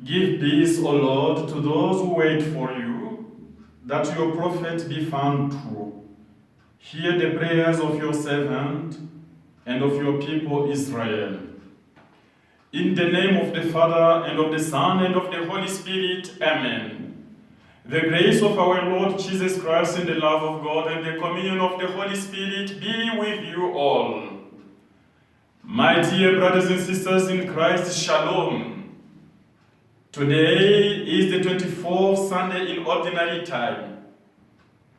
Give peace, O Lord, to those who wait for you, that your prophet be found true. Hear the prayers of your servant and of your people Israel. In the name of the Father, and of the Son, and of the Holy Spirit, Amen. The grace of our Lord Jesus Christ, and the love of God, and the communion of the Holy Spirit be with you all. My dear brothers and sisters in Christ, Shalom. Today is the 24th Sunday in Ordinary Time.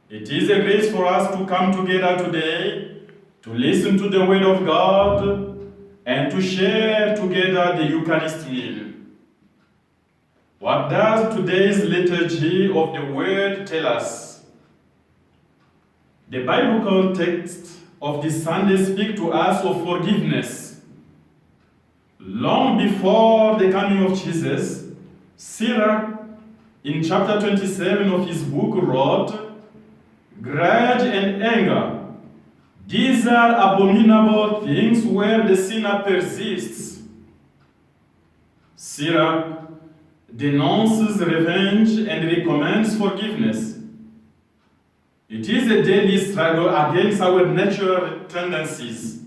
It is a grace for us to come together today to listen to the Word of God and to share together the Eucharist meal. What does today's liturgy of the Word tell us? The biblical text of this Sunday speaks to us of forgiveness. Long before the coming of Jesus, Sirach, in chapter 27 of his book, wrote, "Grudge and anger, these are abominable things where the sinner persists." Sirach denounces revenge and recommends forgiveness. It is a daily struggle against our natural tendencies.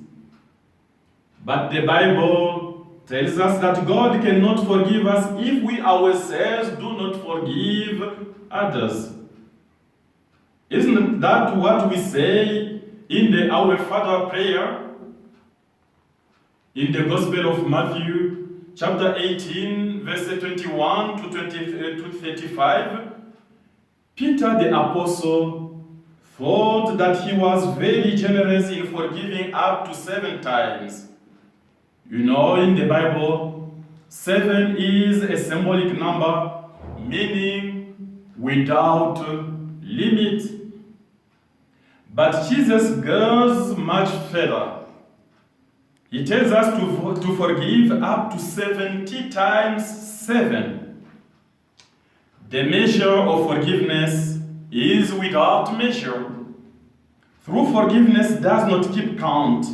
But the Bible tells us that God cannot forgive us if we ourselves do not forgive others. Isn't that what we say in the Our Father prayer? In the Gospel of Matthew, chapter 18, verses 21 to 35, Peter the Apostle thought that he was very generous in forgiving up to 7 times. You know, in the Bible, 7 is a symbolic number, meaning without limit. But Jesus goes much further. He tells us to forgive up to 70 times 7. The measure of forgiveness is without measure. True forgiveness does not keep count.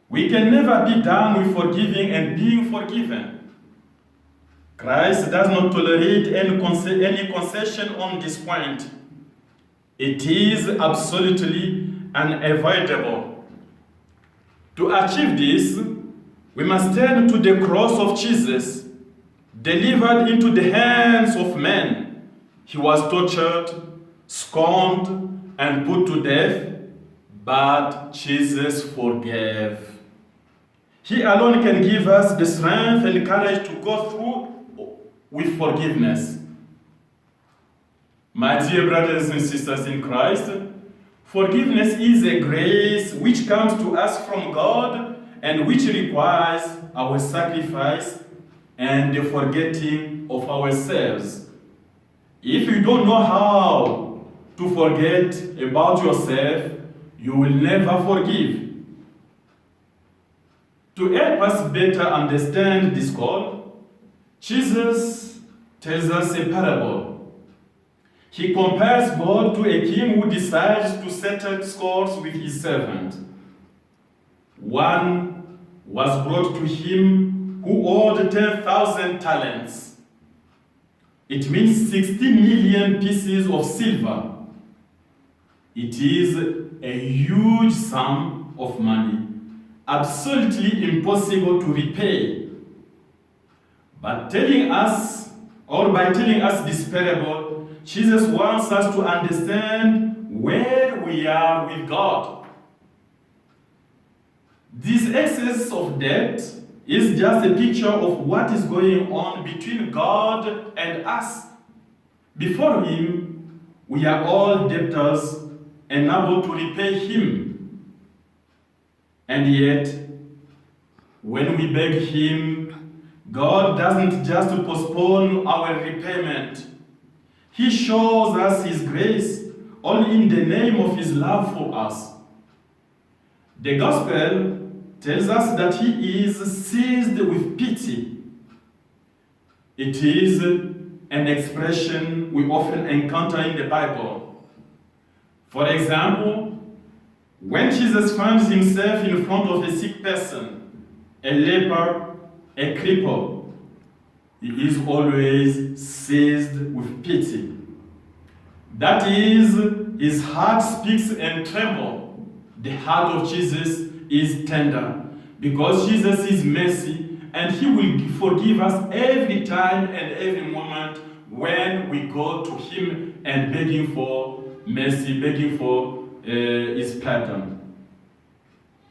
We can never be done with forgiving and being forgiven. Christ does not tolerate any concession on this point. It is absolutely unavoidable. To achieve this, we must turn to the cross of Jesus, delivered into the hands of men. He was tortured, scorned, and put to death, but Jesus forgave. He alone can give us the strength and courage to go through with forgiveness. My dear brothers and sisters in Christ, forgiveness is a grace which comes to us from God and which requires our sacrifice and the forgetting of ourselves. If you don't know how to forget about yourself, you will never forgive. To help us better understand this call, Jesus tells us a parable. He compares God to a king who decides to settle scores with his servant. One was brought to him who owed 10,000 talents. It means 60 million pieces of silver. It is a huge sum of money, absolutely impossible to repay. But by telling us this parable, Jesus wants us to understand where we are with God. This excess of debt is just a picture of what is going on between God and us. Before Him, we are all debtors, unable to repay Him. And yet, when we beg Him, God doesn't just postpone our repayment. He shows us His grace only in the name of His love for us. The Gospel tells us that He is seized with pity. It is an expression we often encounter in the Bible. For example, when Jesus finds himself in front of a sick person, a leper, a cripple, He is always seized with pity. That is, his heart speaks and trembles. The heart of Jesus is tender because Jesus is mercy, and he will forgive us every time and every moment when we go to him and begging for mercy, begging for his pardon.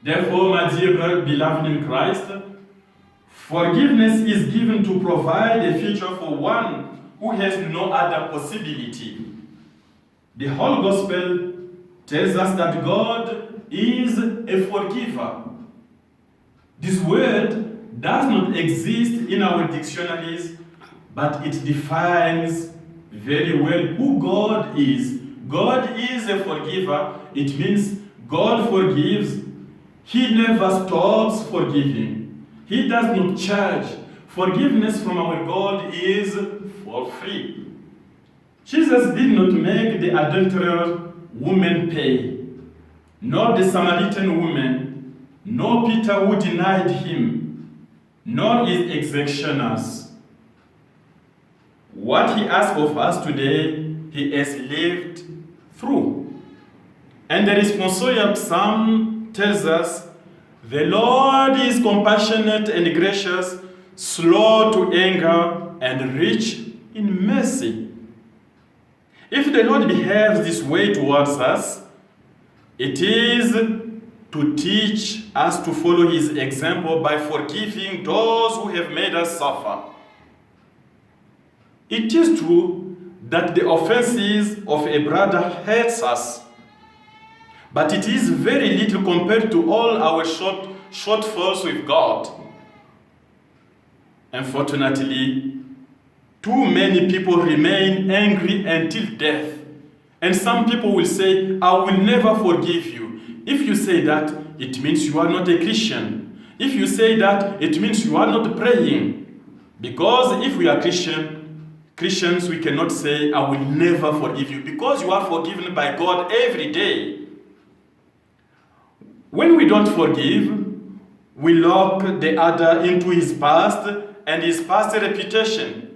Therefore, my dear beloved in Christ, forgiveness is given to provide a future for one who has no other possibility. The whole gospel tells us that God is a forgiver. This word does not exist in our dictionaries, but it defines very well who God is. God is a forgiver. It means God forgives. He never stops forgiving. He does not charge. Forgiveness from our God is for free. Jesus did not make the adulterous woman pay, nor the Samaritan woman, nor Peter who denied him, nor his executioners. What he asks of us today, he has lived through. And the responsorial psalm tells us, the Lord is compassionate and gracious, slow to anger, and rich in mercy. If the Lord behaves this way towards us, it is to teach us to follow his example by forgiving those who have made us suffer. It is true that the offenses of a brother hurts us, but it is very little compared to all our shortfalls with God. Unfortunately, too many people remain angry until death. And some people will say, I will never forgive you. If you say that, it means you are not a Christian. If you say that, it means you are not praying. Because if we are Christians, we cannot say, I will never forgive you. Because you are forgiven by God every day. When we don't forgive, we lock the other into his past and his past reputation.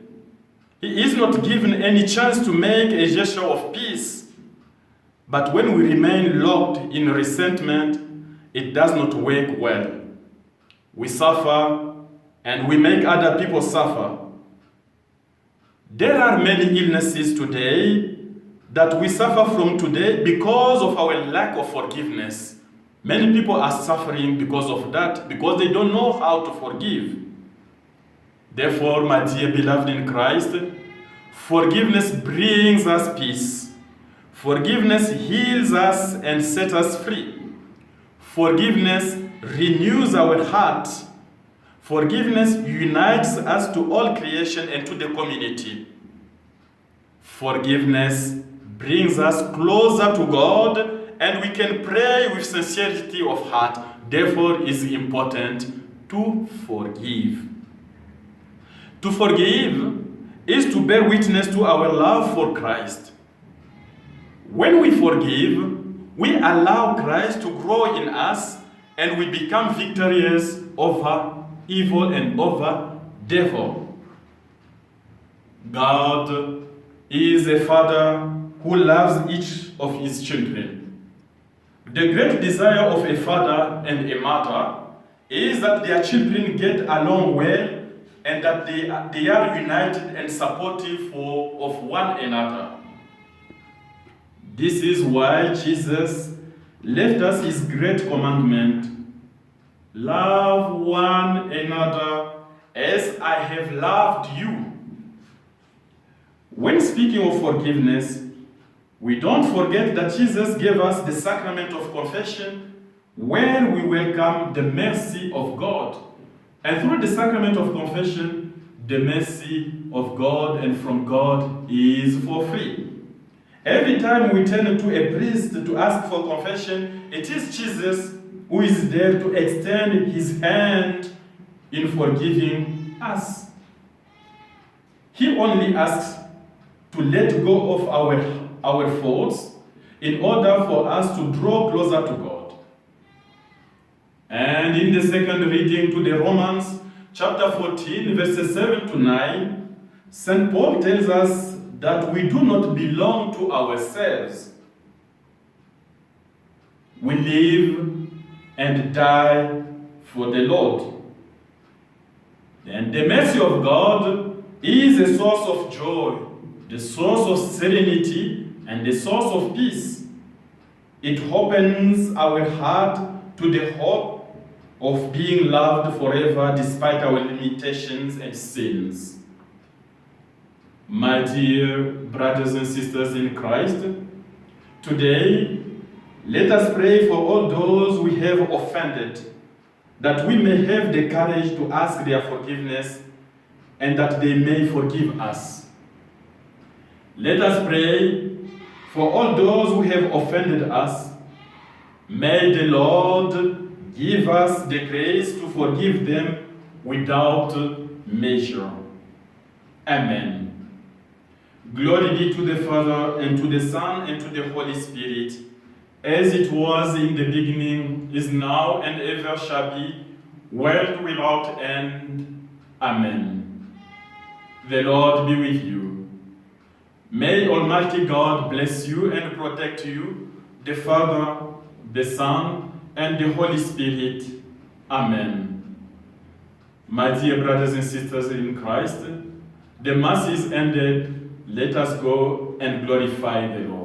He is not given any chance to make a gesture of peace. But when we remain locked in resentment, it does not work well. We suffer and we make other people suffer. There are many illnesses today that we suffer from today because of our lack of forgiveness. Many people are suffering because of that, because they don't know how to forgive. Therefore, my dear beloved in Christ, forgiveness brings us peace. Forgiveness heals us and sets us free. Forgiveness renews our heart. Forgiveness unites us to all creation and to the community. Forgiveness brings us closer to God, and we can pray with sincerity of heart. Therefore, it is important to forgive. To forgive is to bear witness to our love for Christ. When we forgive, we allow Christ to grow in us, and we become victorious over evil and over devil. God is a father who loves each of his children. The great desire of a father and a mother is that their children get along well and that they are united and supportive of one another. This is why Jesus left us his great commandment: love one another as I have loved you. When speaking of forgiveness, we don't forget that Jesus gave us the sacrament of confession where we welcome the mercy of God. And through the sacrament of confession, the mercy of God and from God is for free. Every time we turn to a priest to ask for confession, it is Jesus who is there to extend his hand in forgiving us. He only asks to let go of our faults in order for us to draw closer to God. And in the second reading to the Romans, chapter 14, verses 7 to 9, St. Paul tells us that we do not belong to ourselves. We live and die for the Lord. And the mercy of God is a source of joy, the source of serenity, and the source of peace. It opens our heart to the hope of being loved forever despite our limitations and sins. My dear brothers and sisters in Christ, today let us pray for all those we have offended, that we may have the courage to ask their forgiveness and that they may forgive us. Let us pray for all those who have offended us. May the Lord give us the grace to forgive them without measure. Amen. Glory be to the Father, and to the Son, and to the Holy Spirit, as it was in the beginning, is now, and ever shall be, world without end. Amen. The Lord be with you. May Almighty God bless you and protect you, the Father, the Son, and the Holy Spirit. Amen. My dear brothers and sisters in Christ, the Mass is ended. Let us go and glorify the Lord.